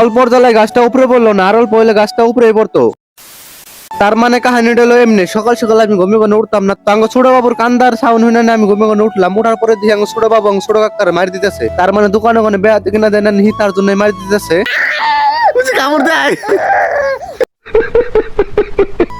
অল্পর জ্বালায় গাছটা উপরে পড়লো না, আর অল্প হইলে গাছটা উপরেই পড়তো। তার মানে কাহিনীটা হলো এমনি, সকাল সকাল আমি ঘুমিয়ে কোনো উঠতাম না, তো আঙ্গ ছোট বাবুর কান্দার সাউন্ড হইনা না আমি ঘুমিয়ে কোনো উঠলাম। উঠার পরে দিয়ে আঙ্গ ছোট বাবু ছোট কাকার মারি দিতেছে। তার মানে দোকানে ওখানে বেড়াতে কিনা দেয় না নি, তার জন্য মারি দিতেছে। কামড় দেয়।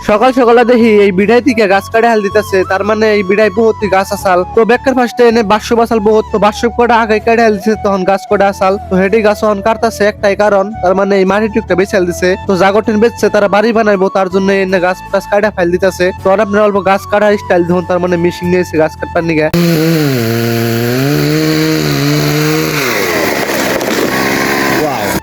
সকাল সকালে দেখি এই বিড়াই থেকে গাছ কাটে হাল দিতেছে, তার মানে এই বিড়াই বহুত গাছ আসাল। তো বেকার ফার্স্টে এনে 500 বাসাল বহুত, তো 500 কটা আগে কাটে হাল দিছে, তখন গাছ কটা আসাল। তো হেডি গাছ তখন কাটতেছে একটাই কারণ, তার মানে এই মাটি টুকটা বেছে হাল দিছে। তো জাগটেন বেচছে, তারা বাড়ি বানাইবো, তার জন্য এনে গাছ টাছ কাটা ফাইল দিতেছে। তো আপনার অল্প গাছ কাটা স্টাইল দেখুন, তার মানে মেশিন নিয়েছে গাছ কাটার নিগে।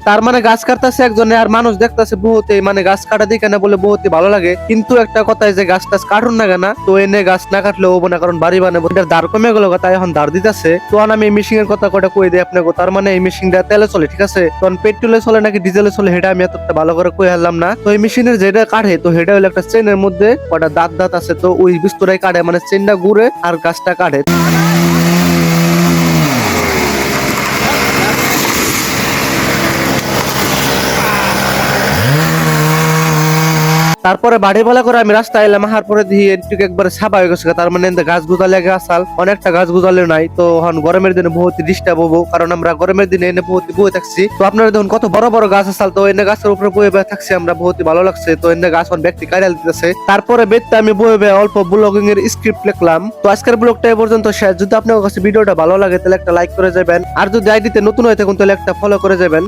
তার মানে গাছ কাটতেছে একজনে, আর মানুষ দেখতেছে বহুতে। মানে গাছ কাটা দিকে না বলে বহুতে ভালো লাগে, কিন্তু একটা কথা যে গাছ টাছ কাটুন না কেনা, তো এনে গাছ না কাটলে হবো না, কারণ বাড়ি বানাবো। এটার দাঁড় কমে গেল, তাই এখন দাঁড় দিতেছে। তো আমি এই মেশিনের কথা কটা কই দিই আপনাকে। তার মানে এই মেশিনটা তেলে চলে, ঠিক আছে। তখন পেট্রোলে চলে নাকি ডিজেলে চলে সেটা আমি এতটা ভালো করে কই হারলাম না। তো এই মেশিনের যেটা কাটে, তো সেটা হলো একটা চেনের মধ্যে কটা দাঁত দাঁত আছে, তো ওই বিস্তরাই কাটে, মানে চেনটা ঘুরে আর গাছটা কাটে। তারপরে বাড়ি বলা করে আমি রাস্তায় এলাম, আহার পরে দিয়ে একটু একবারে ছাপা হয়ে গেছে। তার মানে গাছ গুজা লেগে আসাল, অনেকটা গাছ গুজালে নাই। তো এখন গরমের দিনে বহুত ডিস্টার্ব হবো, কারণ আমরা গরমের দিনে এনে বহুত বয়ে থাকছি। তো আপনারা দেখুন কত বড় বড় গাছ আসাল, তো এনে গাছের উপরে বয়ে বয়ে থাকছি আমরা, বহুত ভালো লাগছে। তো এনে গাছ ব্যক্তি কাটাল দিতেছে। তারপরে বেদতে আমি বয়ে বয়ে অল্প ব্লগিং এর স্ক্রিপ্ট লিখলাম। তো আজকের ব্লগটা এ পর্যন্ত শেষ। যদি আপনার কাছে ভিডিওটা ভালো লাগে তাহলে একটা লাইক করে যাবেন, আর যদি আইডিতে নতুন হয়ে থাকুন তাহলে একটা ফলো করে যাবেন।